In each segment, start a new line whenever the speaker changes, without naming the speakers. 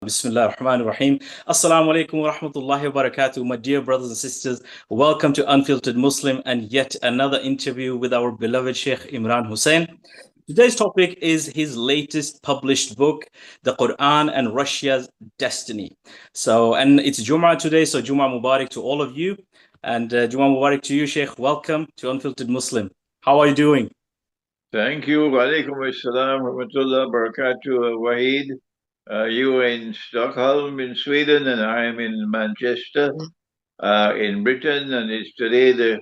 Bismillah ar-Rahman ar-Rahim. Assalamu alaikum wa rahmatullahi wa barakatuh. My dear brothers and sisters, welcome to Unfiltered Muslim and yet another interview with our beloved Sheikh Imran Hosein. Today's topic is his latest published book, The Quran and Russia's Destiny. And it's Jum'ah today, so Jum'ah Mubarak to all of you. And Jum'ah Mubarak to you, Sheikh. Welcome to Unfiltered Muslim. How are you doing?
Thank you. Wa alaikum assalam wa rahmatullah barakatuh, Wahid. You are in Stockholm in Sweden, and I am in Manchester in Britain, and it's today the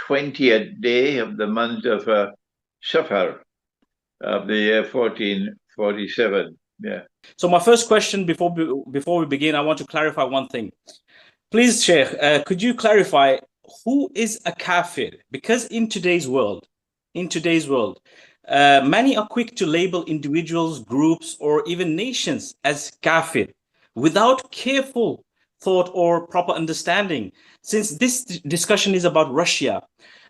20th day of the month of Safar of the year 1447. Yeah.
So my first question before we begin, I want to clarify one thing. Please, Sheikh, could you clarify who is a kafir? Because in today's world, many are quick to label individuals, groups, or even nations as kafir without careful thought or proper understanding. Since this discussion is about Russia,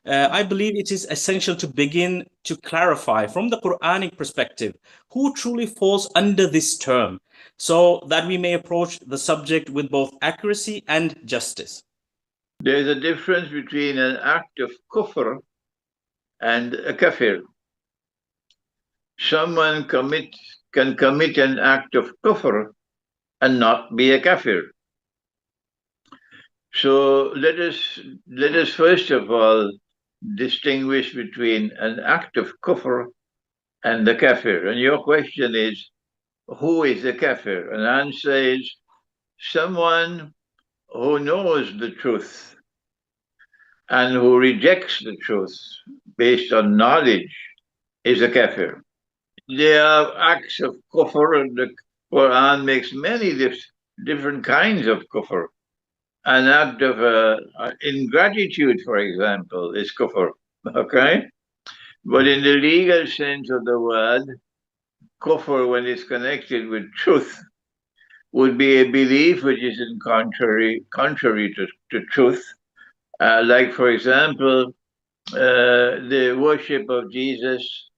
I believe it is essential to begin to clarify from the Quranic perspective who truly falls under this term, so that we may approach the subject with both accuracy and justice.
There's a difference between an act of kufr and a kafir. Someone can commit an act of kufr and not be a kafir. So let us first of all distinguish between an act of kufr and the kafir. And your question is, who is the kafir? And the answer is, someone who knows the truth and who rejects the truth based on knowledge is a kafir. There are acts of kufr, and the Quran makes many different kinds of kufr. An act of ingratitude, for example, is kufr, okay? But in the legal sense of the word, kufr, when it's connected with truth, would be a belief which is in contrary to truth. Like, for example, the worship of Jesus,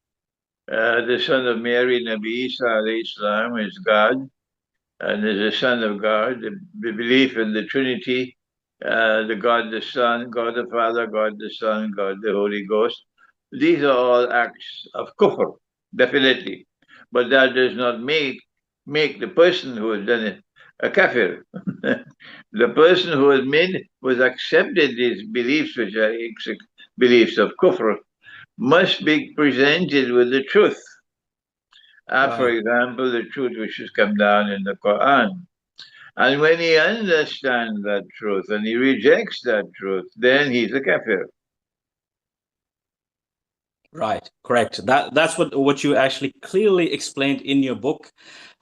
the son of Mary, Nabi Isa alayhi salam, is God, and is the Son of God. The belief in the Trinity, the God the Son, God the Father, God the Son, God the Holy Ghost. These are all acts of kufr, definitely. But that does not make the person who has done it a kafir. The person who was accepted these beliefs, which are beliefs of kufr, must be presented with the truth. For example, the truth which has come down in the Quran. And when he understands that truth and he rejects that truth, then he's a kafir.
Right, correct. That's what you actually clearly explained in your book,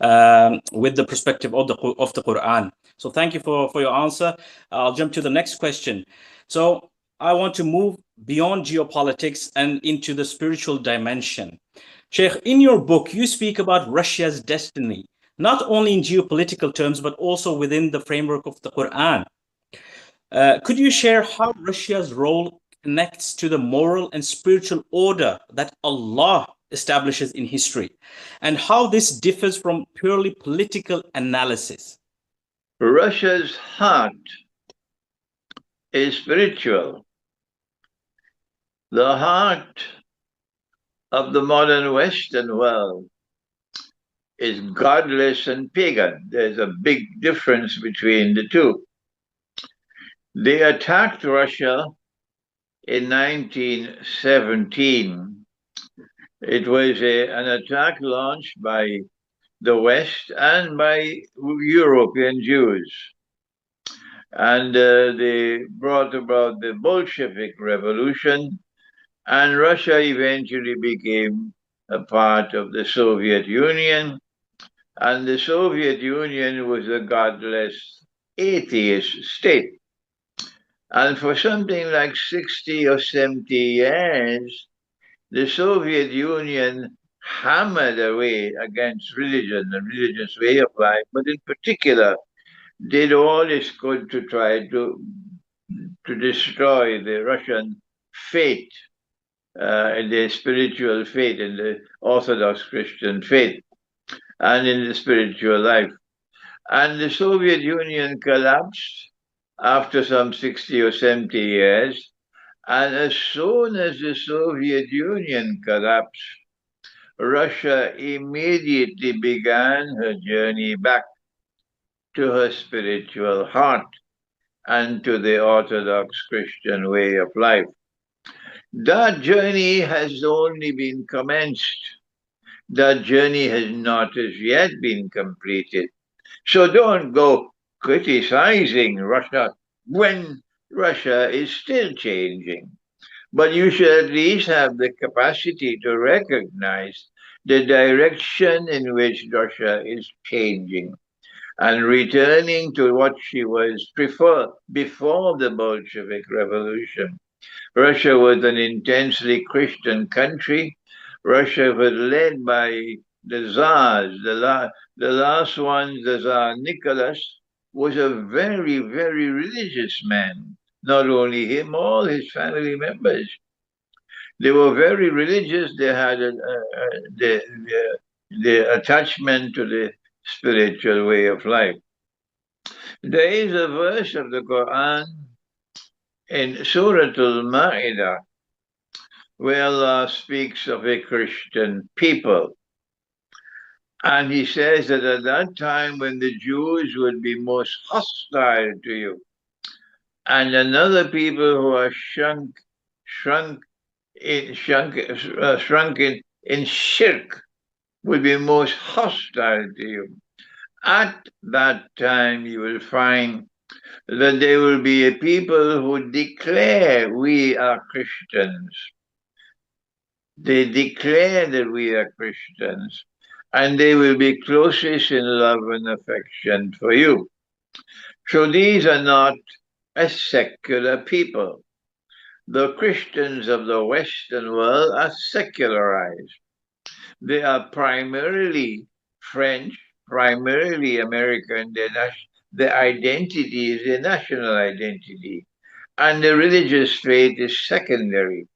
with the perspective of the Quran. So thank you for your answer. I'll jump to the next question. So I want to move beyond geopolitics and into the spiritual dimension. Sheikh, in your book, you speak about Russia's destiny, not only in geopolitical terms, but also within the framework of the Quran. Could you share how Russia's role connects to the moral and spiritual order that Allah establishes in history, and how this differs from purely political analysis?
Russia's heart is spiritual. The heart of the modern Western world is godless and pagan. There's a big difference between the two. They attacked Russia in 1917. It was an attack launched by the West and by European Jews. And they brought about the Bolshevik Revolution, and Russia eventually became a part of the Soviet Union. And the Soviet Union was a godless, atheist state. And for something like 60 or 70 years, the Soviet Union hammered away against religion and religion's way of life, but in particular, did all it could to try to destroy the Russian faith, the spiritual faith, in the Orthodox Christian faith, and in the spiritual life. And the Soviet Union collapsed after some 60 or 70 years. And as soon as the Soviet Union collapsed, Russia immediately began her journey back to her spiritual heart and to the Orthodox Christian way of life. That journey has only been commenced. That journey has not as yet been completed. So don't go criticizing Russia when Russia is still changing. But you should at least have the capacity to recognize the direction in which Russia is changing and returning to what she was before the Bolshevik Revolution. Russia was an intensely Christian country. Russia was led by the Tsars. The last one, the Tsar Nicholas, was a very, very religious man. Not only him, all his family members. They were very religious. They had the attachment to the spiritual way of life. There is a verse of the Quran in Surah Al-Ma'idah where Allah speaks of a Christian people. And he says that at that time when the Jews would be most hostile to you, and another people who are shrunken in shirk would be most hostile to you. At that time you will find that there will be a people who declare we are Christians. They declare that we are Christians, and they will be closest in love and affection for you. So these are not a secular people. The Christians of the Western world are secularized. They are primarily French, primarily American. Their identity is their national identity. And the religious faith is secondary.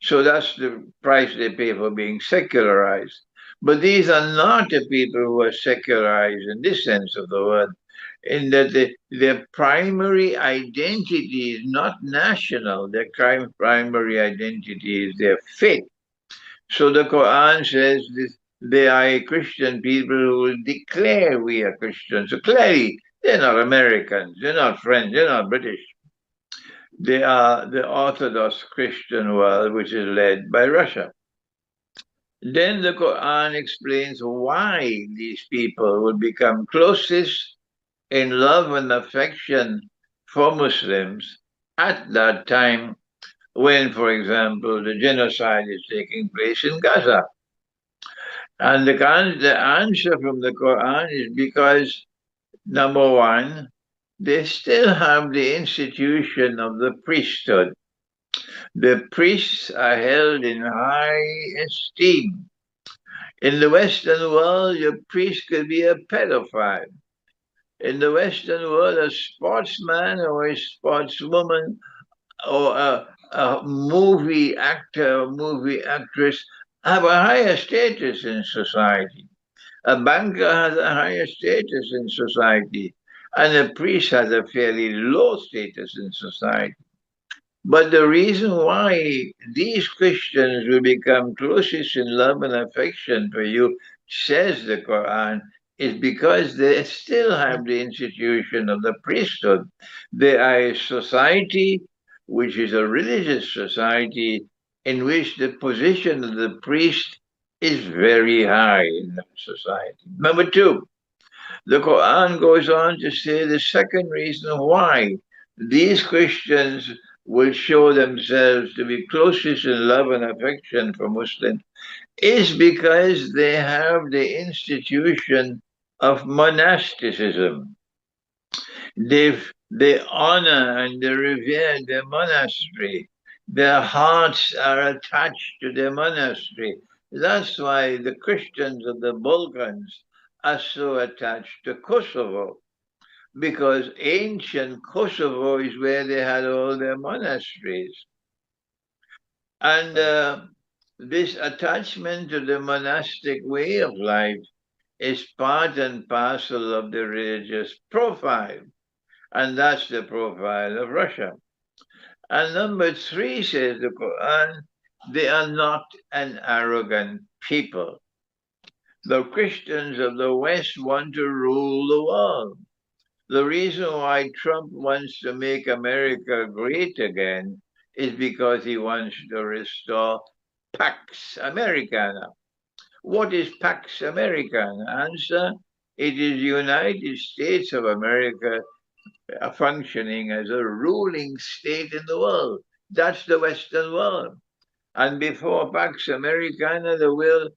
So that's the price they pay for being secularized. But these are not the people who are secularized in this sense of the word, in that their primary identity is not national. Their primary identity is their faith. So the Quran says they are a Christian people who will declare we are Christians. So clearly, they're not Americans, they're not French, they're not British. They are the Orthodox Christian world, which is led by Russia. Then the Quran explains why these people will become closest in love and affection for Muslims at that time when, for example, the genocide is taking place in Gaza. And the answer from the Quran is because, number one, they still have the institution of the priesthood. The priests are held in high esteem. In the Western world, your priest could be a pedophile. In the Western world, a sportsman or a sportswoman or a movie actor or movie actress have a higher status in society. A banker has a higher status in society, and a priest has a fairly low status in society. But the reason why these Christians will become closest in love and affection for you, says the Quran, is because they still have the institution of the priesthood. They are a society which is a religious society in which the position of the priest is very high in that society. Number two, the Quran goes on to say the second reason why these Christians will show themselves to be closest in love and affection for Muslims is because they have the institution of monasticism. They honor and they revere their monastery. Their hearts are attached to their monastery. That's why the Christians of the Balkans are so attached to Kosovo, because ancient Kosovo is where they had all their monasteries. And this attachment to the monastic way of life is part and parcel of the religious profile. And that's the profile of Russia. And number 3 says the Quran, they are not an arrogant people. The Christians of the West want to rule the world. The reason why Trump wants to make America great again is because he wants to restore Pax Americana. What is Pax Americana? Answer, it is the United States of America functioning as a ruling state in the world. That's the Western world. And before Pax Americana, the world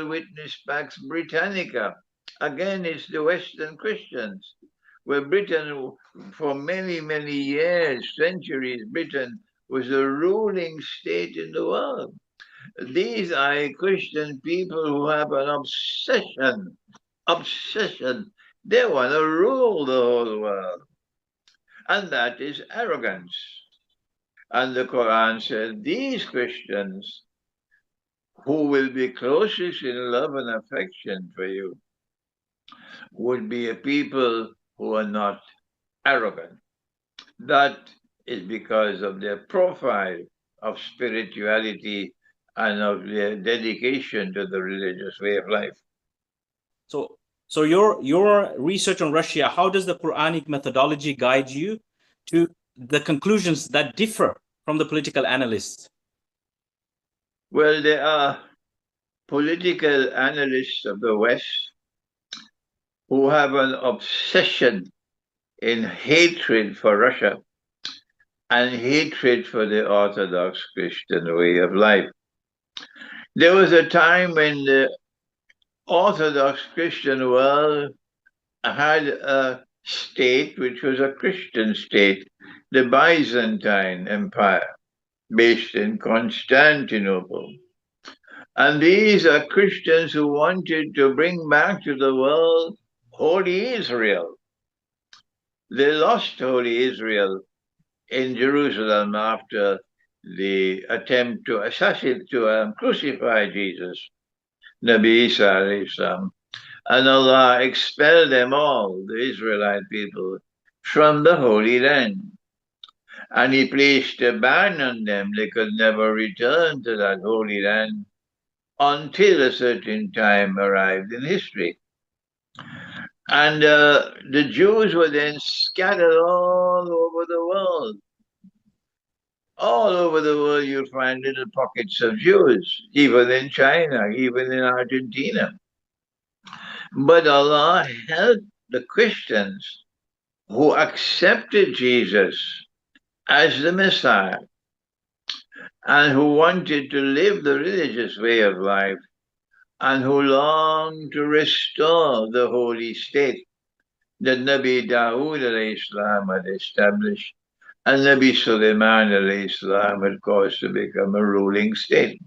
witnessed Pax Britannica. Again, it's the Western Christians, where Britain, for many, many years, centuries, Britain was a ruling state in the world. These are Christian people who have an obsession. They want to rule the whole world. And that is arrogance. And the Quran says these Christians who will be closest in love and affection for you would be a people who are not arrogant. That is because of their profile of spirituality and of their dedication to the religious way of life.
So your research on Russia, how does the Quranic methodology guide you to the conclusions that differ from the political analysts?
Well, there are political analysts of the West who have an obsession in hatred for Russia and hatred for the Orthodox Christian way of life. There was a time when the Orthodox Christian world had a state which was a Christian state, the Byzantine Empire, based in Constantinople. And these are Christians who wanted to bring back to the world Holy Israel. They lost Holy Israel in Jerusalem after the attempt to crucify Jesus, Nabi Isa alayhi salam. And Allah expelled them all, the Israelite people, from the Holy Land. And He placed a ban on them. They could never return to that Holy Land until a certain time arrived in history. And the Jews were then scattered all over the world. All over the world, you'll find little pockets of Jews, even in China, even in Argentina. But Allah helped the Christians who accepted Jesus as the Messiah and who wanted to live the religious way of life and who longed to restore the holy state that Nabi Dawood alayhi salam had established and Nabi Sulaiman alayhi salam had caused to become a ruling state.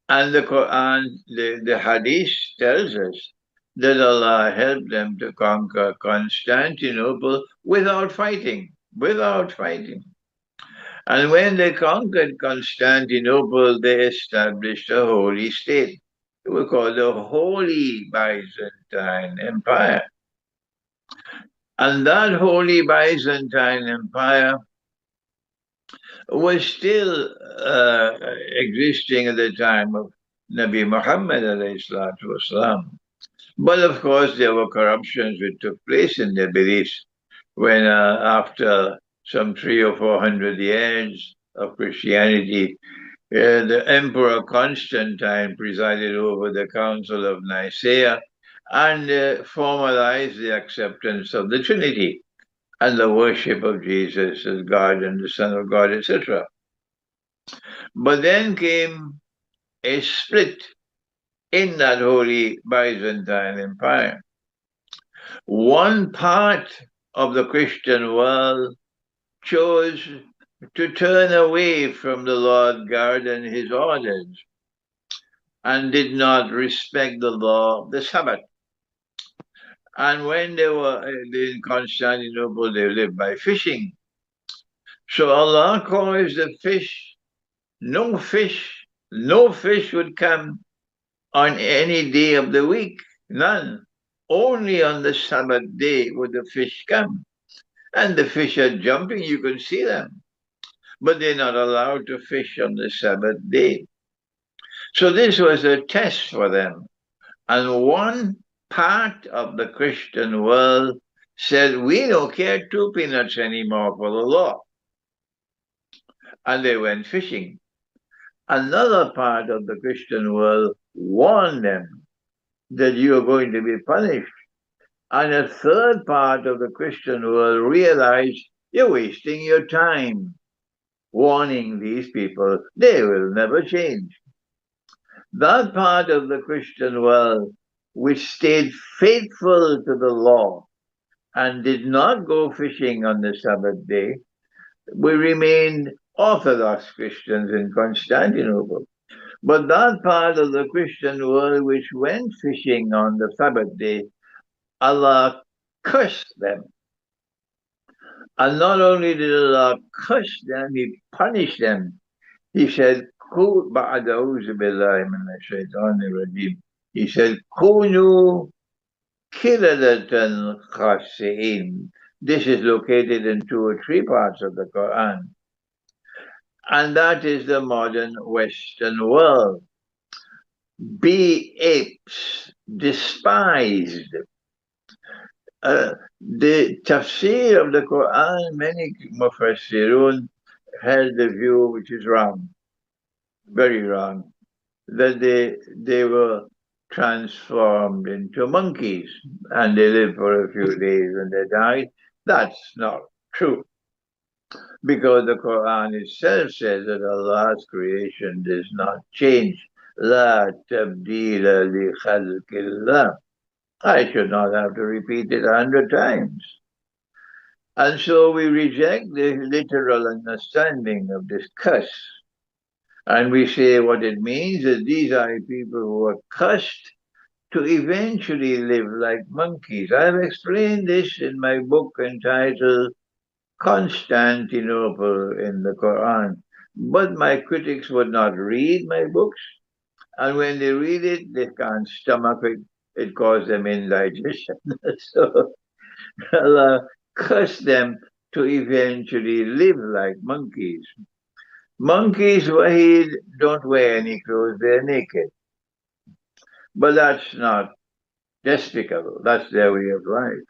And the Quran, the Hadith tells us that Allah helped them to conquer Constantinople without fighting. And when they conquered Constantinople, they established a holy state. It was called the Holy Byzantine Empire. And that Holy Byzantine Empire was still existing at the time of Nabi Muhammad alayhi salatu wasalam. But of course, there were corruptions which took place in their beliefs when after some 300 or 400 years of Christianity, the Emperor Constantine presided over the Council of Nicaea and formalized the acceptance of the Trinity and the worship of Jesus as God and the Son of God, etc. But then came a split in that Holy Byzantine Empire. One part of the Christian world chose to turn away from the Lord God and His orders and did not respect the law of the Sabbath. And when they were in Constantinople, they lived by fishing. So Allah caused the fish, no fish would come on any day of the week None. Only on the Sabbath day would the fish come. And the fish are jumping, you can see them. But they're not allowed to fish on the Sabbath day. So this was a test for them. And one part of the Christian world said, we don't care 2 peanuts anymore for the law. And they went fishing. Another part of the Christian world warned them that you are going to be punished. And a third part of the Christian world realized you're wasting your time warning these people. They will never change. That part of the Christian world which stayed faithful to the law and did not go fishing on the Sabbath day, we remained Orthodox Christians in Constantinople. But that part of the Christian world which went fishing on the Sabbath day, Allah cursed them. And not only did Allah curse them, He punished them. He said, He said, Kunu kiradatan khasi'in. This is located in 2 or 3 parts of the Quran. And that is the modern Western world. Be apes, despised. The tafsir of the Quran, many mufassirun held the view which is wrong, very wrong, that they were transformed into monkeys and they lived for a few days and they died. That's not true, because the Quran itself says that Allah's creation does not change. La tabdila li khalqillah. I should not have to repeat it 100 times. And so we reject the literal understanding of this curse. And we say what it means is these are people who are cursed to eventually live like monkeys. I've explained this in my book entitled Constantinople in the Quran. But my critics would not read my books. And when they read it, they can't stomach it. It causes them indigestion. So Allah cursed them to eventually live like monkeys. Monkeys, Wahid, don't wear any clothes, they're naked. But that's not despicable, that's their way of life.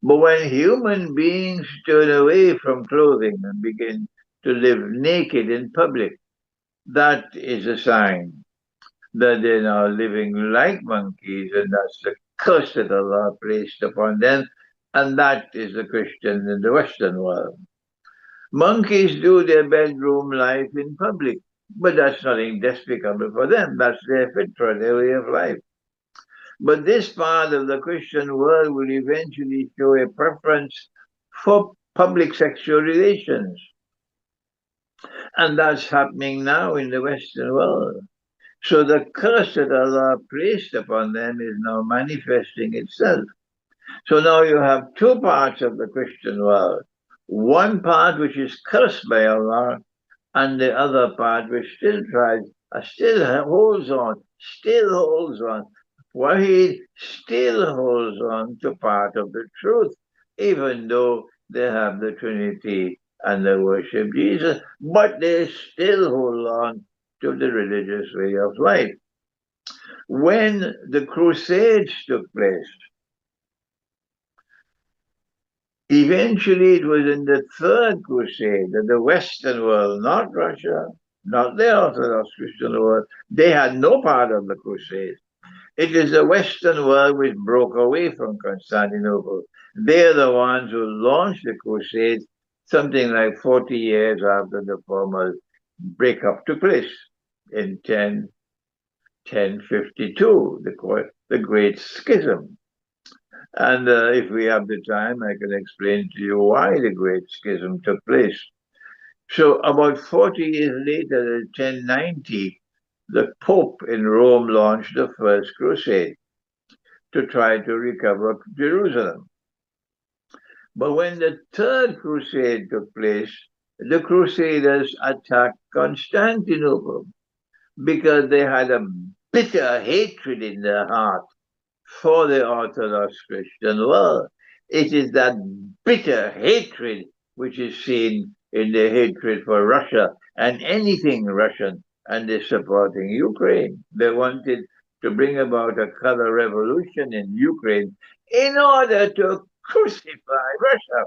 But when human beings turn away from clothing and begin to live naked in public, that is a sign that they're now living like monkeys, and that's the curse that Allah placed upon them, and that is the Christians in the Western world. Monkeys do their bedroom life in public, but that's nothing despicable for them. That's their fitra, their way of life. But this part of the Christian world will eventually show a preference for public sexual relations. And that's happening now in the Western world. So the curse that Allah placed upon them is now manifesting itself. So now you have 2 parts of the Christian world. One part which is cursed by Allah, and the other part which still holds on. Wahid still holds on to part of the truth, even though they have the Trinity and they worship Jesus, but they still hold on to the religious way of life. When the Crusades took place, eventually it was in the 3rd Crusade that the Western world, not Russia, not the Orthodox Christian world, they had no part of the Crusade. It is the Western world which broke away from Constantinople. They're the ones who launched the Crusades something like 40 years after the formal breakup took place in 1052, the Great Schism. And if we have the time, I can explain to you why the Great Schism took place. So about 40 years later, in 1090, the Pope in Rome launched the First Crusade to try to recover Jerusalem. But when the Third Crusade took place, the Crusaders attacked Constantinople because they had a bitter hatred in their heart for the Orthodox Christian world. It is that bitter hatred which is seen in the hatred for Russia and anything Russian, and they're supporting Ukraine. They wanted to bring about a color revolution in Ukraine in order to crucify Russia.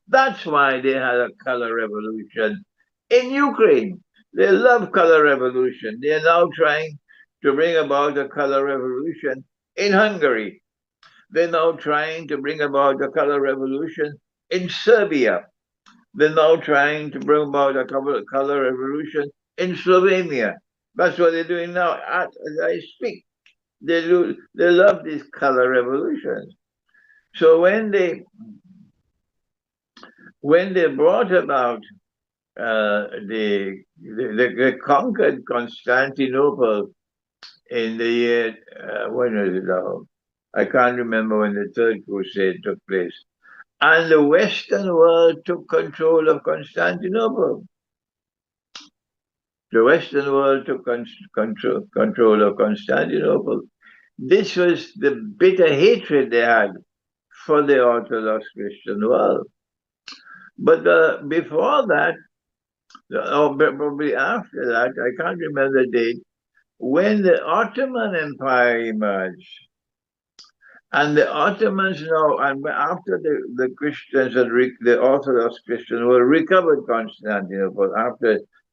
That's why they had a color revolution in Ukraine. They love color revolution. They are now trying to bring about a color revolution in Hungary. They're now trying to bring about a color revolution in Serbia. They're now trying to bring about a color revolution in Slovenia. That's what they're doing now as I speak. They love these color revolutions. So when they brought about they conquered Constantinople in the year, when was it now? I can't remember when the Third Crusade took place. And the Western world took control of Constantinople. The Western world took control of Constantinople. This was the bitter hatred they had for the Orthodox Christian world. But before that, or probably after that, I can't remember the date, when the Ottoman Empire emerged, and the Ottomans now, and after the Christians and the Orthodox Christians were recovered Constantinople,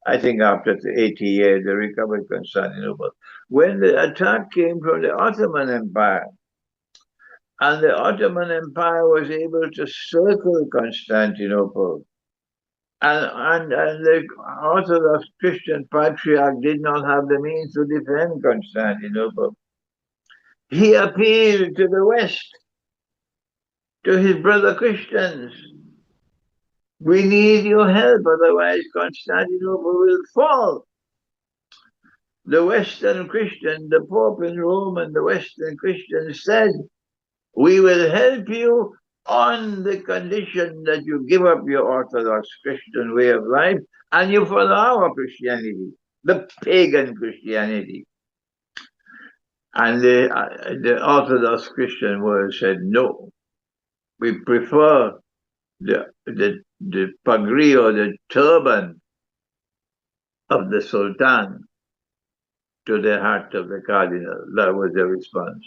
I think after 80 years, they recovered Constantinople. When the attack came from the Ottoman Empire, and the Ottoman Empire was able to circle Constantinople, and the Orthodox Christian patriarch did not have the means to defend Constantinople. He appealed to the West, to his brother Christians. We need your help, otherwise Constantinople will fall. The Western Christian, the Pope in Rome and the Western Christians said, we will help you on the condition that you give up your Orthodox Christian way of life and you follow our Christianity, the pagan Christianity. And the Orthodox Christian world said, no, we prefer the pagri or the turban of the Sultan to the hat of the cardinal. That was the response.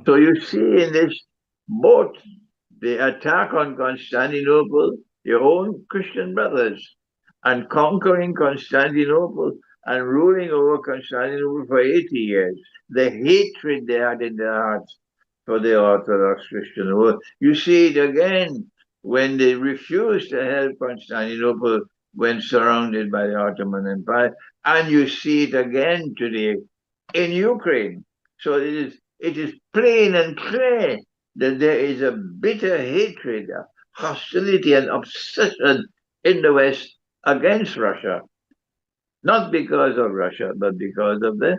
So you see in this, both the attack on Constantinople, your own Christian brothers, and conquering Constantinople and ruling over Constantinople for 80 years, the hatred they had in their hearts for the Orthodox Christian world. You see it again when they refused to help Constantinople when surrounded by the Ottoman Empire, and you see it again today in Ukraine. So it is plain and clear that there is a bitter hatred, hostility, and obsession in the West against Russia. Not because of Russia, but because of the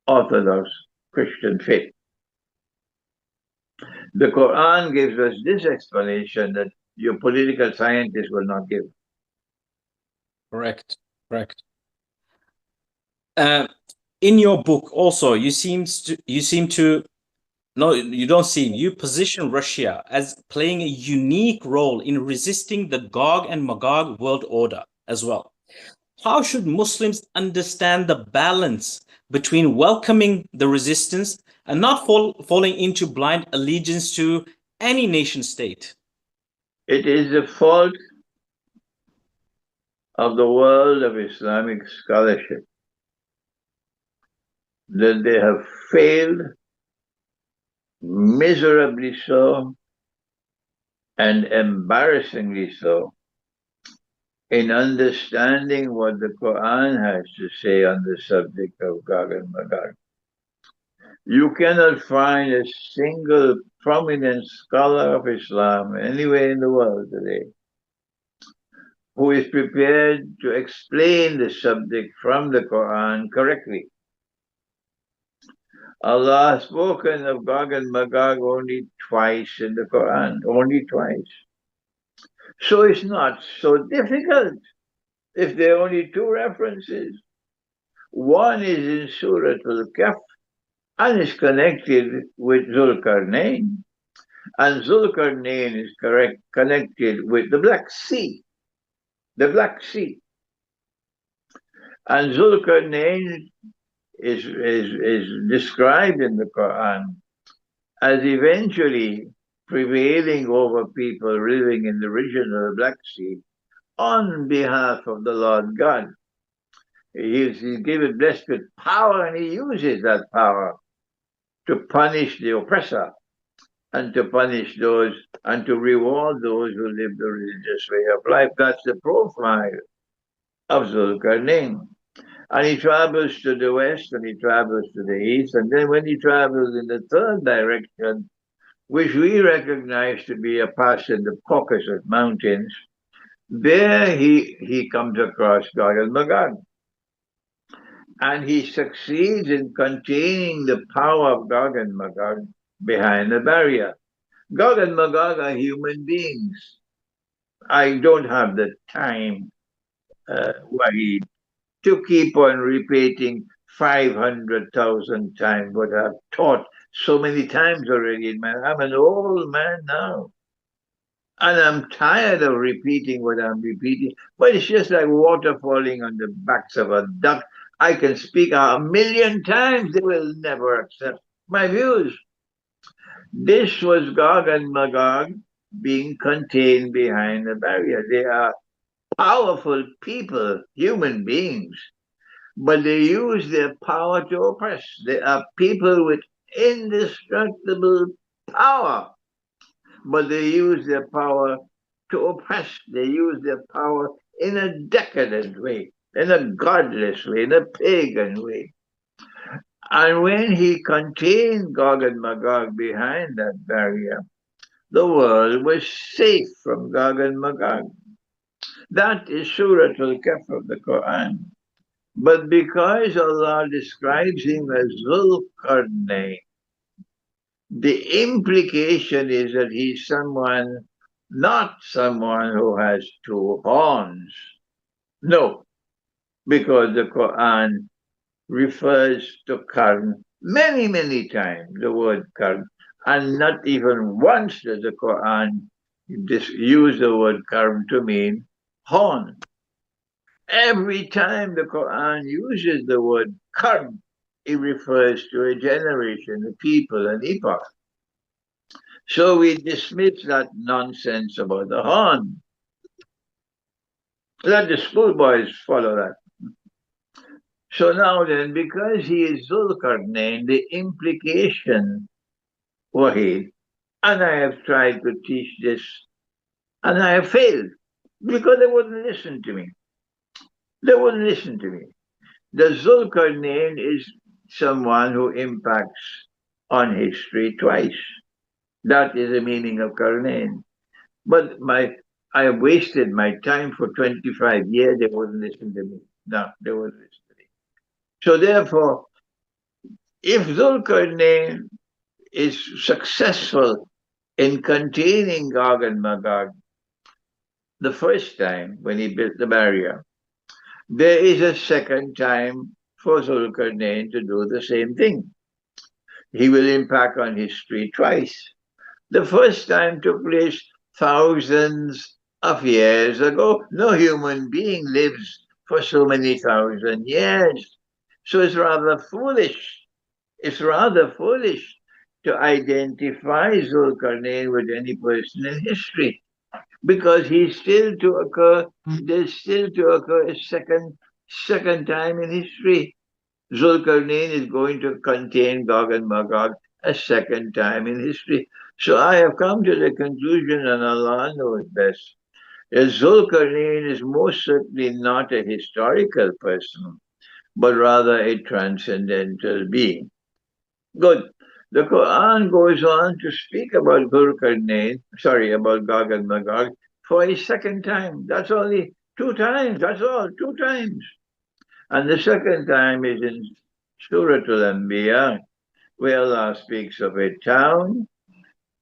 Orthodox Christian faith. The Quran gives us this explanation that your political scientists will not give.
Correct. In your book, also, you position Russia as playing a unique role in resisting the Gog and Magog world order as well. How should Muslims understand the balance between welcoming the resistance and not falling into blind allegiance to any nation state?
It is the fault of the world of Islamic scholarship that they have failed miserably so and embarrassingly so in understanding what the Quran has to say on the subject of Gog and Magog. You cannot find a single prominent scholar of Islam anywhere in the world today who is prepared to explain the subject from the Quran correctly. Allah has spoken of Gog and Magog only twice in the Quran, only twice. So it's not so difficult if there are only two references. One is in Surah Al-Kahf, and is connected with Zulkarnain. And Zulkarnain is connected with the Black Sea. The Black Sea. And Zulkarnain is described in the Quran as eventually prevailing over people living in the region of the Black Sea on behalf of the Lord God. He's given blessed with power, and he uses that power to punish the oppressor and to punish those and to reward those who live the religious way of life. That's the profile of Zulkarnain. And he travels to the west and he travels to the east. And then when he travels in the third direction, which we recognize to be a pass in the Caucasus Mountains, there he comes across Gog and Magog. And he succeeds in containing the power of Gog and Magog behind the barrier. Gog and Magog are human beings. I don't have the time, Wahid, to keep on repeating 500,000 times what I've taught so many times already. I'm an old man now. And I'm tired of repeating what I'm repeating. But it's just like water falling on the backs of a duck. I can speak 1,000,000 times. They will never accept my views. This was Gog and Magog being contained behind the barrier. They are powerful people, human beings, but they use their power to oppress. They are people with indestructible power, but they use their power to oppress. They use their power in a decadent way, in a godless way, in a pagan way. And when he contained Gog and Magog behind that barrier, the world was safe from Gog and Magog. That is Surah Al-Kahf of the Quran. But because Allah describes him as Zulqarnain, the implication is that he's someone, not someone who has two horns. No, because the Quran refers to Qarn many, many times, the word Qarn, and not even once does the Quran use the word Qarn to mean horn. Every time the Quran uses the word Qarn, it refers to a generation, a people, an epoch. So we dismiss that nonsense about the horn. Let the schoolboys follow that. So now then, because he is Zulkarnain, the implication, Wahid, and I have tried to teach this, and I have failed, because they wouldn't listen to me. They wouldn't listen to me. The Zulkarnain is someone who impacts on history twice. That is the meaning of Karnain. But I have wasted my time for 25 years. They wouldn't listen to me. No, they wouldn't listen to me. So therefore, if Zulkarnain is successful in containing Gog and Magog the first time when he built the barrier, there is a second time for Zulkarnain to do the same thing. He will impact on history twice. The first time took place thousands of years ago. No human being lives for so many thousand years. So it's rather foolish. It's rather foolish to identify Zulkarnain with any person in history, because he's still to occur, there's still to occur a second time in history. Zulkarnain is going to contain Gog and Magog a second time in history. So I have come to the conclusion, and Allah knows best, that Zulkarnain is most certainly not a historical person, but rather a transcendental being. Good. The Quran goes on to speak about about Gog and Magog for a second time. That's only 2 times. That's all, 2 times. And the second time is in Surah Al-Anbiya, where Allah speaks of a town.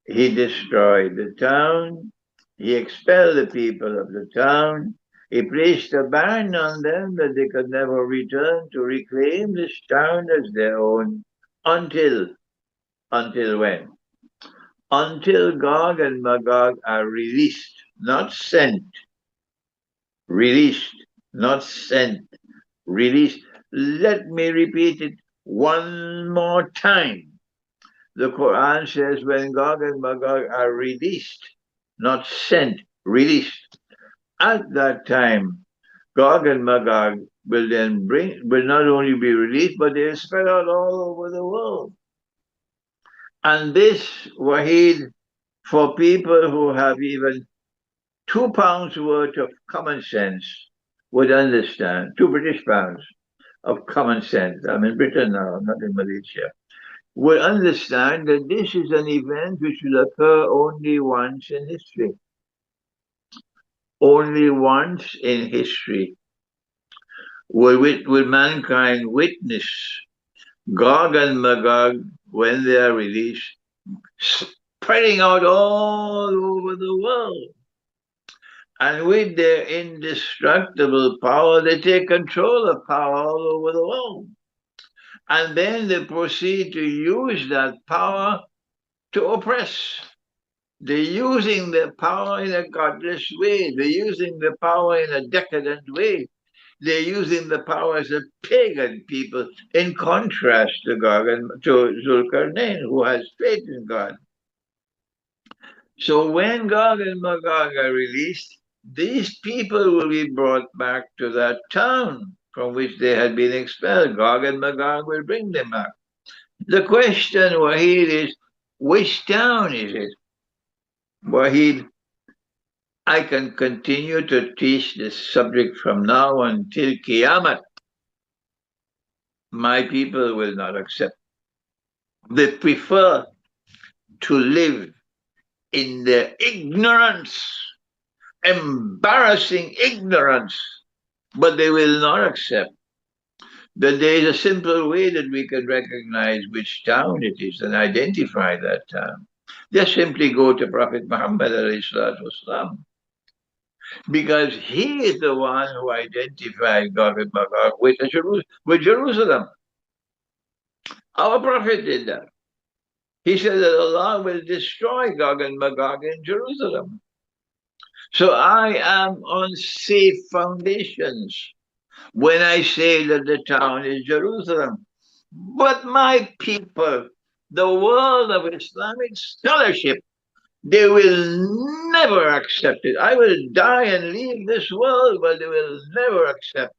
He destroyed the town. He expelled the people of the town. He placed a ban on them that they could never return to reclaim this town as their own Until when? Until Gog and Magog are released, not sent. Released, not sent. Released. Let me repeat it one more time. The Quran says when Gog and Magog are released, not sent, released. At that time, Gog and Magog will not only be released, but they'll spread out all over the world. And this, Wahid, for people who have even 2 pounds worth of common sense, would understand, 2 British pounds of common sense. I'm in Britain now, I'm not in Malaysia. Will understand that this is an event which will occur only once in history. Only once in history will mankind witness Gog and Magog, when they are released, spreading out all over the world. And with their indestructible power, they take control of power all over the world. And then they proceed to use that power to oppress. They're using the power in a godless way. They're using the power in a decadent way. They're using the power as a pagan people, in contrast to Gog and to Zulkarnain, who has faith in God. So when Gog and Magog are released, these people will be brought back to that town from which they had been expelled. Gog and Magog will bring them back. The question, Wahid, is which town is it? Wahid, I can continue to teach this subject from now until Qiyamah. My people will not accept. They prefer to live in their ignorance, embarrassing ignorance, but they will not accept that there is a simple way that we can recognize which town it is and identify that town. Just simply go to Prophet Muhammad والسلام, because he is the one who identified Gog and Magog with Jerusalem. Our Prophet did that. He said that Allah will destroy Gog and Magog in Jerusalem. So I am on safe foundations when I say that the town is Jerusalem. But my people, the world of Islamic scholarship, they will never accept it. I will die and leave this world, but they will never accept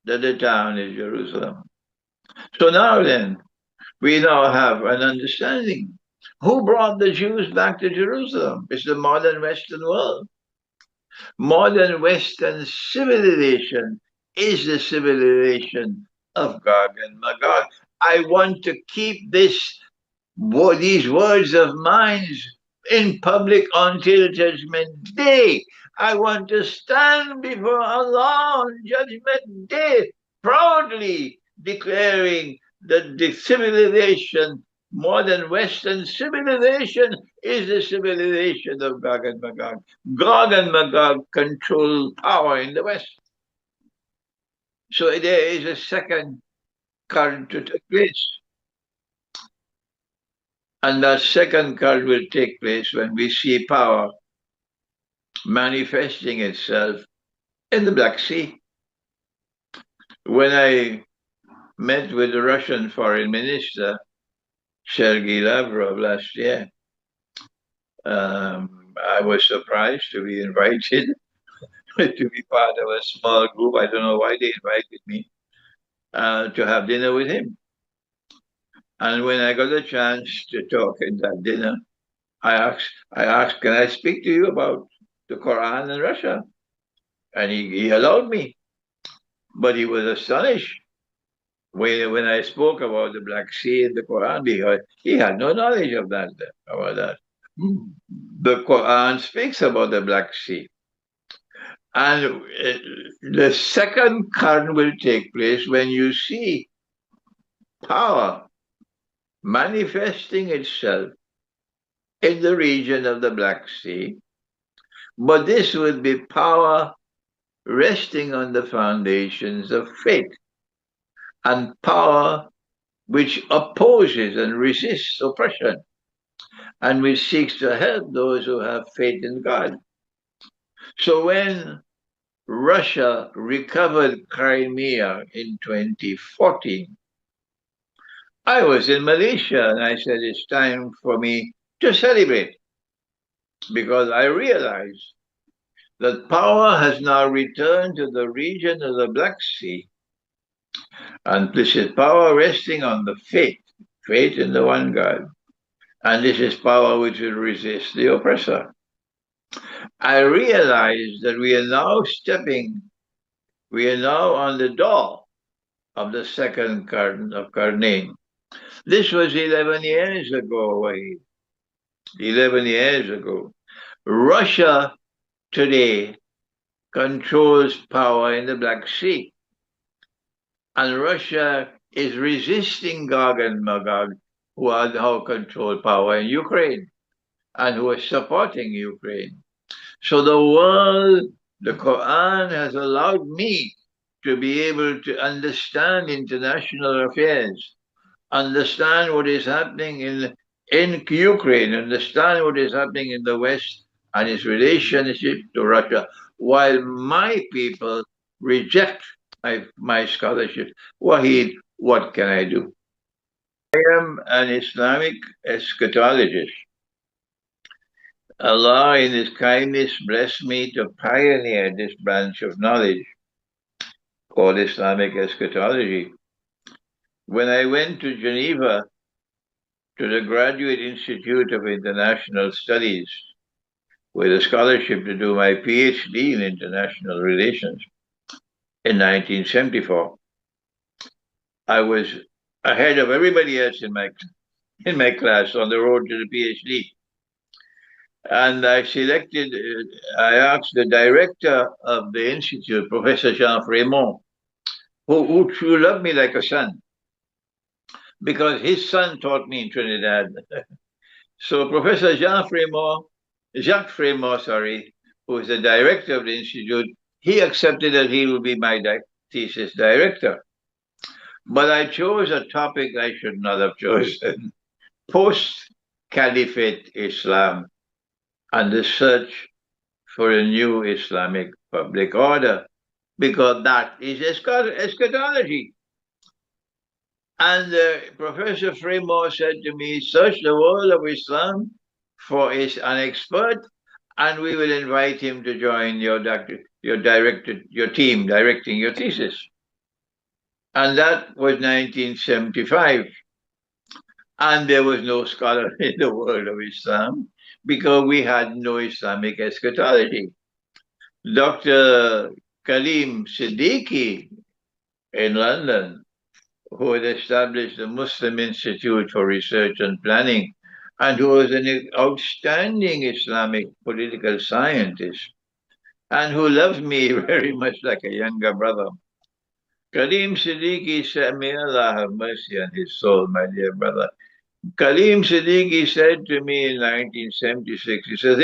that the town is Jerusalem. So now then, we now have an understanding. Who brought the Jews back to Jerusalem? It's the modern Western world. Modern Western civilization is the civilization of Gog and Magog. I want to keep these words of mine in public until Judgment Day. I want to stand before Allah on Judgment Day, proudly declaring that the civilization, modern Western civilization, is the civilization of Gog and Magog. Gog and Magog control power in the West. So there is a second current to take place. And that second current will take place when we see power manifesting itself in the Black Sea. When I met with the Russian foreign minister, Sergei Lavrov, last year, I was surprised to be invited to be part of a small group. I don't know why they invited me to have dinner with him. And when I got a chance to talk at that dinner, I asked, can I speak to you about the Quran in Russia? And he allowed me. But he was astonished when I spoke about the Black Sea and the Quran, because he had no knowledge of that, about that. The Quran speaks about the Black Sea. And the second current will take place when you see power manifesting itself in the region of the Black Sea. But this would be power resting on the foundations of faith, and power which opposes and resists oppression, and which seeks to help those who have faith in God. So when Russia recovered Crimea in 2014, I was in Malaysia and I said, it's time for me to celebrate, because I realized that power has now returned to the region of the Black Sea. And this is power resting on the faith in the one God. And this is power which will resist the oppressor. I realize that we are now on the door of the second garden of Karnaim. This was 11 years ago, Wahid. 11 years ago. Russia today controls power in the Black Sea. And Russia is resisting Gog and Magog, who are now control power in Ukraine and who are supporting Ukraine. So the world, the Quran has allowed me to be able to understand international affairs, understand what is happening in Ukraine, understand what is happening in the West and its relationship to Russia, while my people reject my scholarship. Wahid, what can I do? I am an Islamic eschatologist. Allah in His kindness blessed me to pioneer this branch of knowledge called Islamic eschatology. When I went to Geneva to the Graduate Institute of International Studies with a scholarship to do my PhD in international relations in 1974, I was ahead of everybody else in my class on the road to the PhD. And I asked the director of the institute, Professor Jean Frémont, who loved me like a son, because his son taught me in Trinidad. So Professor Jacques Frémont, who is the director of the institute, he accepted that he would be my thesis director. But I chose a topic I should not have chosen: post-Caliphate Islam and the search for a new Islamic public order, because that is eschatology. And Professor Fremont said to me, search the world of Islam for an expert, and we will invite him to join your team directing your thesis. And that was 1975. And there was no scholar in the world of Islam because we had no Islamic eschatology. Dr. Kaleem Siddiqui in London, who had established the Muslim Institute for Research and Planning, and who was an outstanding Islamic political scientist, and who loved me very much like a younger brother. Kaleem Siddiqui said, may Allah have mercy on his soul, my dear brother. Kaleem Siddiqui said to me in 1976, he says,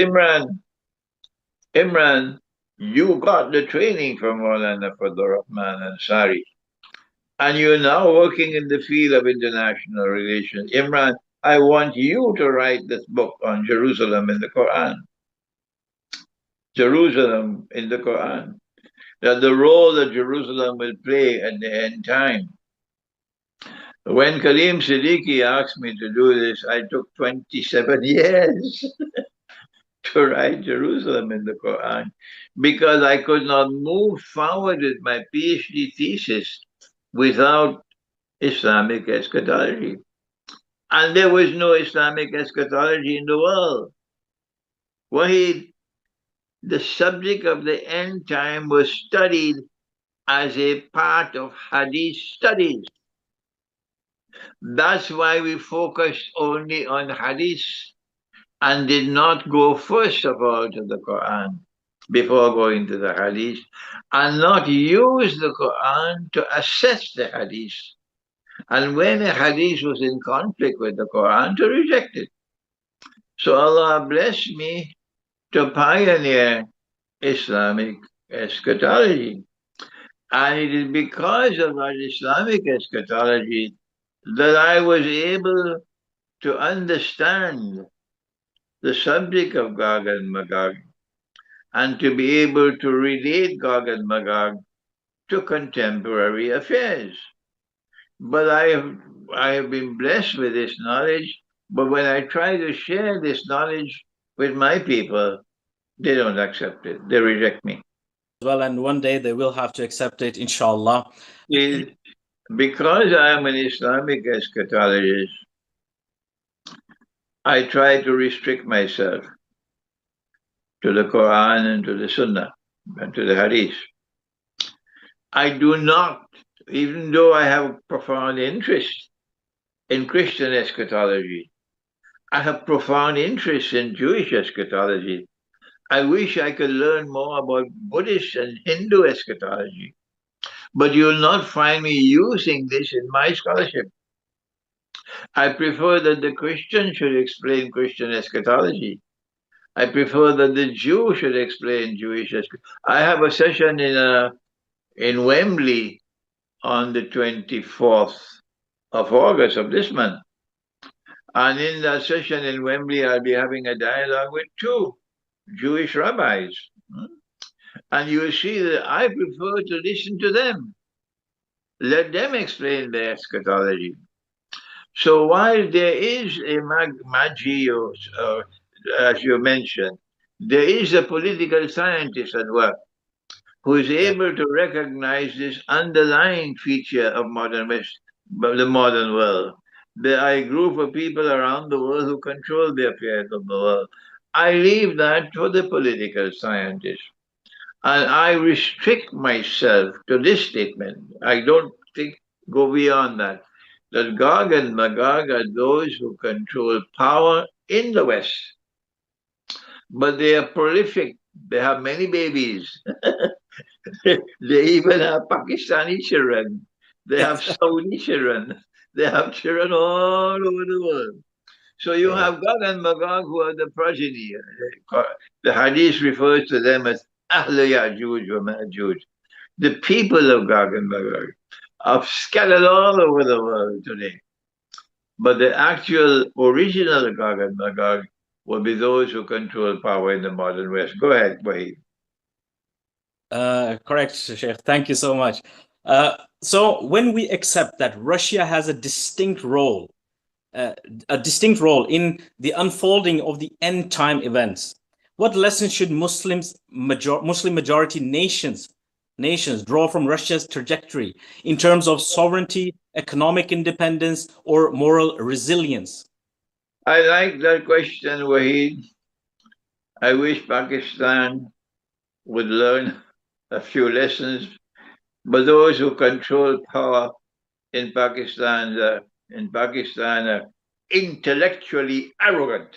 Imran, you got the training from Maulana Fadlur Rahman Ansari, and you're now working in the field of international relations. Imran, I want you to write this book on Jerusalem in the Quran. Jerusalem in the Quran. That the role that Jerusalem will play at the end time. When Kaleem Siddiqui asked me to do this, I took 27 years to write Jerusalem in the Quran, because I could not move forward with my PhD thesis without Islamic eschatology. And there was no Islamic eschatology in the world. The subject of the end time was studied as a part of Hadith studies. That's why we focused only on Hadith and did not go first of all to the Quran before going to the Hadith, and not use the Quran to assess the Hadith. And when a Hadith was in conflict with the Quran, to reject it. So Allah blessed me to pioneer Islamic eschatology. And it is because of our Islamic eschatology that I was able to understand the subject of Gog and Magog and to be able to relate Gog and Magog to contemporary affairs. But I have been blessed with this knowledge, but when I try to share this knowledge with my people, they don't accept it. They reject me.
Well, and one day they will have to accept it, inshallah.
Because I am an Islamic eschatologist, I try to restrict myself to the Quran and to the Sunnah and to the Hadith. I do not, even though I have profound interest in Christian eschatology, I have profound interest in Jewish eschatology. I wish I could learn more about Buddhist and Hindu eschatology, but you'll not find me using this in my scholarship. I prefer that the Christian should explain Christian eschatology. I prefer that the Jew should explain Jewish eschatology. I have a session in Wembley on the 24th of August of this month. And in that session in Wembley, I'll be having a dialogue with two Jewish rabbis. And you will see that I prefer to listen to them. Let them explain their eschatology. So while there is a magi, as you mentioned, there is a political scientist at work who is able to recognize this underlying feature of the modern world. There are a group of people around the world who control the affairs of the world. I leave that for the political scientists. And I restrict myself to this statement. I don't go beyond that. That Gog and Magog are those who control power in the West. But they are prolific. They have many babies. They even have Pakistani children. They have Saudi children. They have children all over the world. So you have Gog and Magog who are the progeny. The Hadith refers to them as Ahl Ya'juj wa Ma'juj. The people of Gog and Magog are scattered all over the world today. But the actual original Gog and Magog will be those who control power in the modern West. Go ahead, Wahid.
Correct, Sheikh. Thank you so much. So when we accept that Russia has a distinct role in the unfolding of the end time events, what lessons should Muslim majority nations draw from Russia's trajectory in terms of sovereignty, economic independence, or moral resilience?
I like that question, Wahid. I wish Pakistan would learn a few lessons, but those who control power in Pakistan are intellectually arrogant.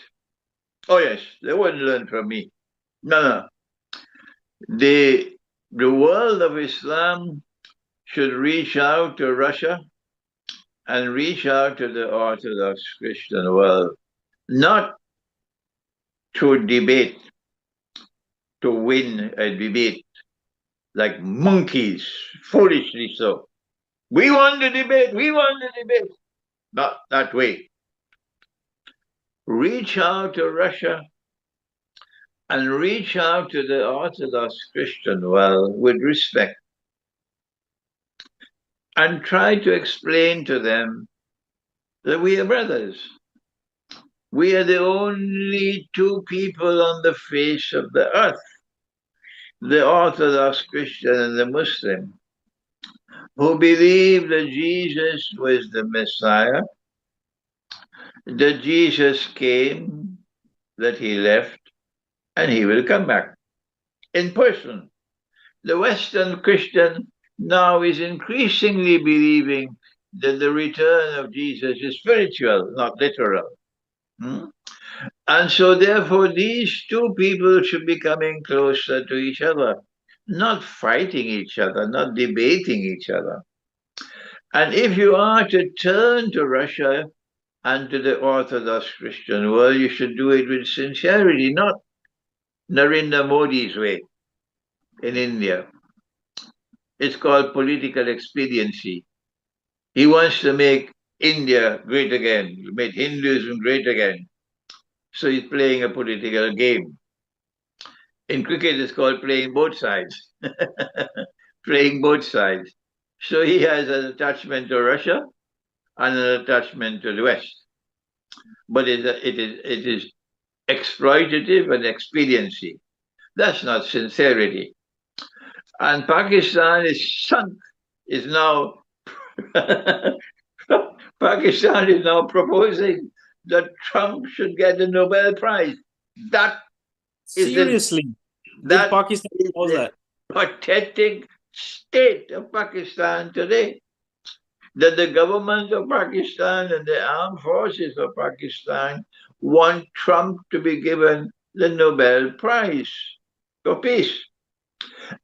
Oh yes, they wouldn't learn from me. No. The world of Islam should reach out to Russia and reach out to the Orthodox Christian world, not to debate, to win a debate like monkeys, foolishly so. We won the debate. Not that way. Reach out to Russia and reach out to the Orthodox Christian world with respect and try to explain to them that we are brothers. We are the only two people on the face of the earth, the Orthodox Christian and the Muslim, who believe that Jesus was the Messiah, that Jesus came, that he left, and he will come back in person. The Western Christian now is increasingly believing that the return of Jesus is spiritual, not literal. And so therefore these two people should be coming closer to each other, not fighting each other, not debating each other. And if you are to turn to Russia and to the Orthodox Christian world, you should do it with sincerity, not Narendra Modi's way in India. It's called political expediency. He wants to make India great again, made Hinduism great again. So he's playing a political game. In cricket, it's called playing both sides. Playing both sides. So he has an attachment to Russia and an attachment to the West. But it is exploitative and expediency. That's not sincerity. And Pakistan is sunk, is now Pakistan is now proposing that Trump should get the Nobel Prize. That is
Seriously, did Pakistan propose that?
Pathetic state of Pakistan today. That the government of Pakistan and the armed forces of Pakistan want Trump to be given the Nobel Prize for peace.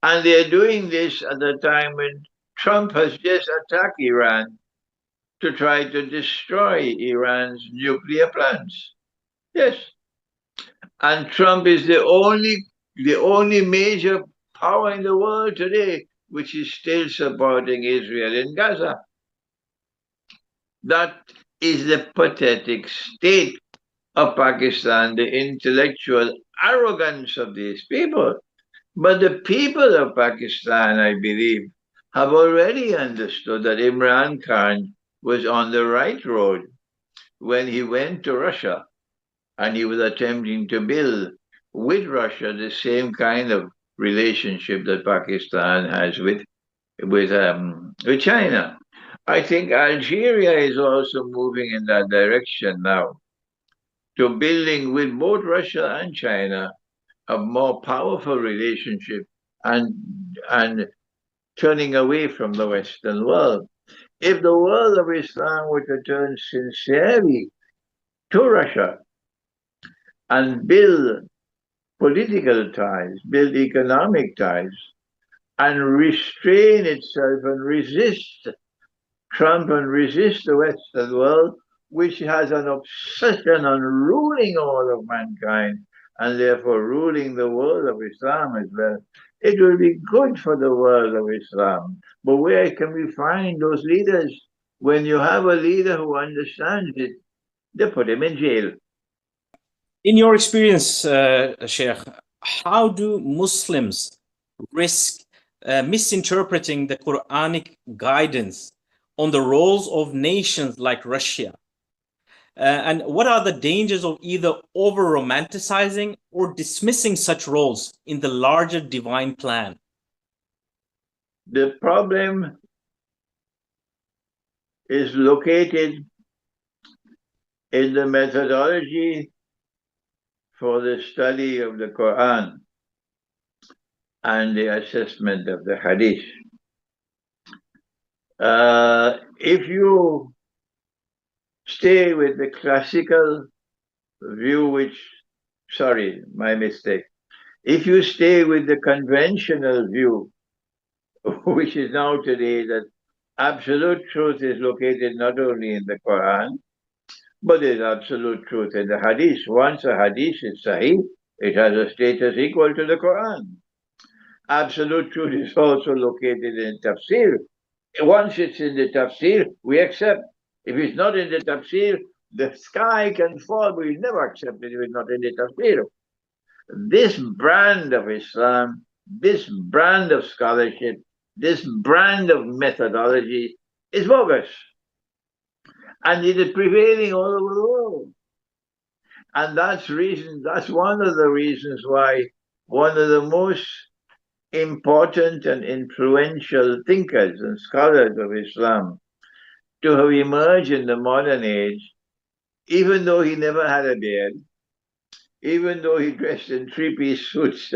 And they're doing this at a time when Trump has just attacked Iran to try to destroy Iran's nuclear plants. Yes. And Trump is the only major power in the world today which is still supporting Israel in Gaza. That is the pathetic state of Pakistan, the intellectual arrogance of these people. But the people of Pakistan, I believe, have already understood that Imran Khan was on the right road when he went to Russia and he was attempting to build with Russia the same kind of relationship that Pakistan has with China. I think Algeria is also moving in that direction now, to building with both Russia and China a more powerful relationship and turning away from the Western world. If the world of Islam were to turn sincerely to Russia and build political ties, build economic ties, and restrain itself and resist Trump and resist the Western world, which has an obsession on ruling all of mankind and therefore ruling the world of Islam as well, it will be good for the world of Islam. But where can we find those leaders? When you have a leader who understands it, they put him in jail.
In your experience, Sheikh, how do Muslims risk misinterpreting the Quranic guidance on the roles of nations like Russia? And what are the dangers of either over-romanticizing or dismissing such roles in the larger divine plan?
The problem is located in the methodology for the study of the Quran and the assessment of the Hadith. If you stay with the classical view, my mistake. If you stay with the conventional view, which is now today that absolute truth is located not only in the Quran, but there's absolute truth in the Hadith. Once a Hadith is Sahih, it has a status equal to the Quran. Absolute truth is also located in Tafsir. Once it's in the Tafsir, we accept. If it's not in the Tafsir, the sky can fall, but we never accept it if it's not in the Tafsir. This brand of Islam, this brand of scholarship, this brand of methodology is bogus. And it is prevailing all over the world. And that's one of the reasons why one of the most important and influential thinkers and scholars of Islam to have emerged in the modern age, even though he never had a beard, even though he dressed in three-piece suits,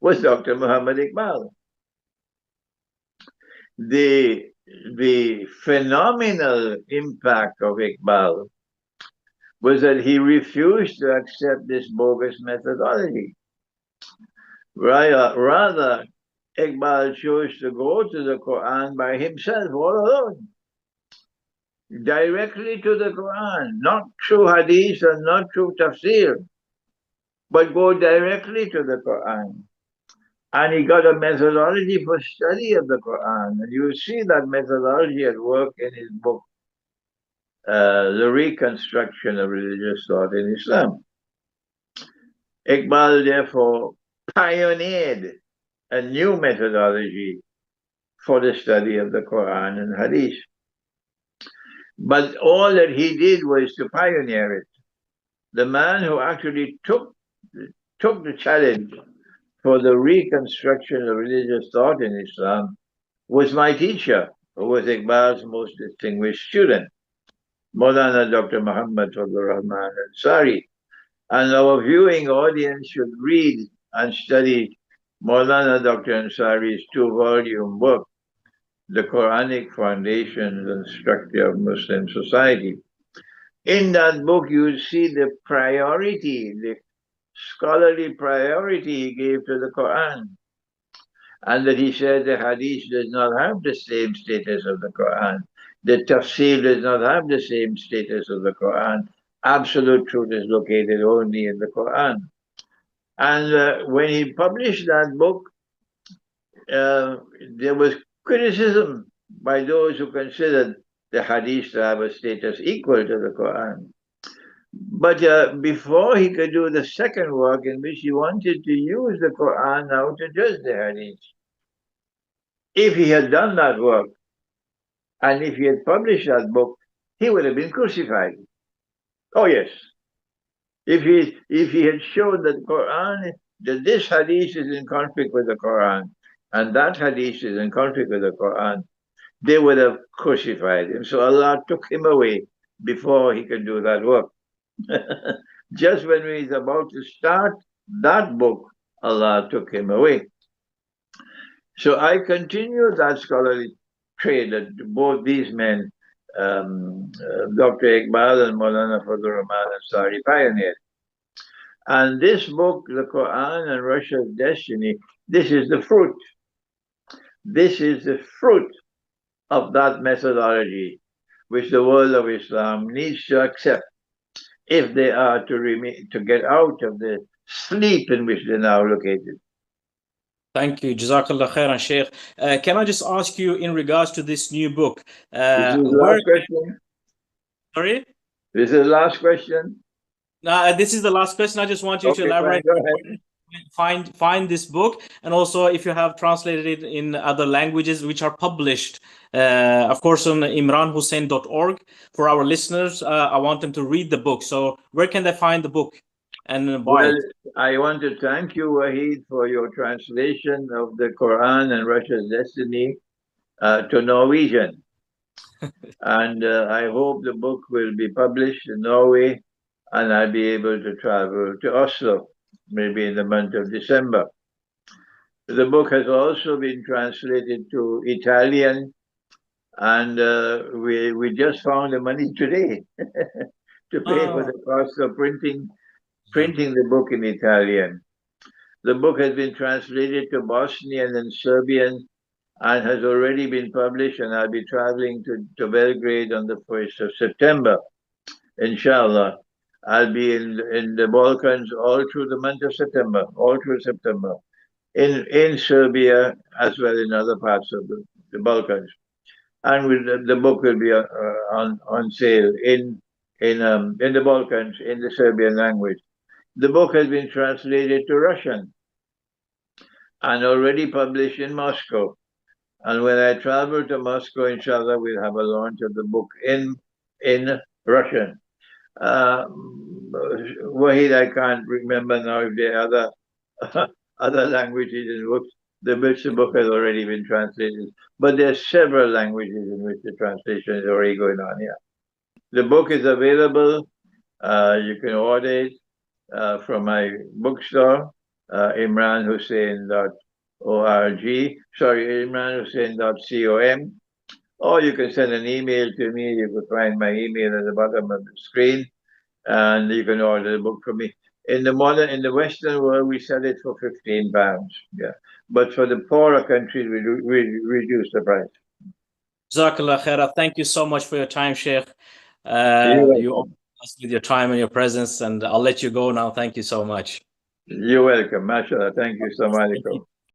was Dr. Muhammad Iqbal. The phenomenal impact of Iqbal was that he refused to accept this bogus methodology. Rather, Iqbal chose to go to the Quran by himself, all alone, directly to the Quran, not through Hadith and not through Tafsir, but go directly to the Quran. And he got a methodology for study of the Quran. And you see that methodology at work in his book, the reconstruction of religious thought in Islam. Iqbal therefore pioneered a new methodology for the study of the Quran and Hadith. But all that he did was to pioneer it. The man who actually took the challenge for the reconstruction of religious thought in Islam was my teacher, who was Iqbal's most distinguished student, Maulana Dr. Muhammad Fadlur Rahman Ansari. And our viewing audience should read and study Maulana Dr. Ansari's 2-volume book, The Quranic Foundations and Structure of Muslim Society. In that book, you see the priority, the scholarly priority he gave to the Quran. And that he said the Hadith does not have the same status of the Quran. The tafsir does not have the same status of the Quran. Absolute truth is located only in the Quran. And when he published that book, there was criticism by those who considered the Hadith to have a status equal to the Quran. But before he could do the second work, in which he wanted to use the Quran now to judge the Hadith, if he had done that work, and if he had published that book, he would have been crucified. Oh yes. If he had shown that Quran, that this hadith is in conflict with the Quran, and that hadith is in conflict with the Quran, they would have crucified him. So Allah took him away before he could do that work. Just when he's about to start that book, Allah took him away. So I continued that scholarly trade that both these men, Dr. Iqbal and Maulana Fadlur Rahman Ansari, pioneered. And this book, The Quran and Russia's Destiny, this is the fruit. This is the fruit of that methodology which the world of Islam needs to accept if they are to get out of the sleep in which they're now located.
Thank you. Jazakallah khairan, Sheikh. Can I just ask you in regards to this new book?
This is the last question.
Sorry?
This is the last question.
This is the last question. I just want you to elaborate. Find this book, and also if you have translated it in other languages which are published, of course, on imranhosein.org. For our listeners, I want them to read the book. So where can they find the book and buy it?
I want to thank you, Wahid, for your translation of the Quran and Russia's Destiny to Norwegian. And I hope the book will be published in Norway, and I'll be able to travel to Oslo, maybe in the month of December. The book has also been translated to Italian, and we just found the money today to pay for the cost of printing the book in Italian. The book has been translated to Bosnian and Serbian and has already been published, and I'll be traveling to Belgrade on the 1st of September, inshallah. I'll be in the Balkans all through the month of September, in Serbia as well in other parts of the Balkans. And the book will be on sale in the Balkans in the Serbian language. The book has been translated to Russian and already published in Moscow. And when I travel to Moscow, inshallah, we'll have a launch of the book in Russian. Wahid, I can't remember now if there are other languages in books. The book has already been translated, but there are several languages in which the translation is already going on here. The book is available. You can order it from my bookstore, imranhosein.org. Sorry, imranhosein.com. Or you can send an email to me. You can find my email at the bottom of the screen, and you can order the book from me. In the Western world, we sell it for £15. Yeah, but for the poorer countries, we reduce the price.
Jazakallah khaira. Thank you so much for your time, Sheikh. You honor us with your time and your presence, and I'll let you go now. Thank you so much.
You're welcome, mashallah. Thank you so much.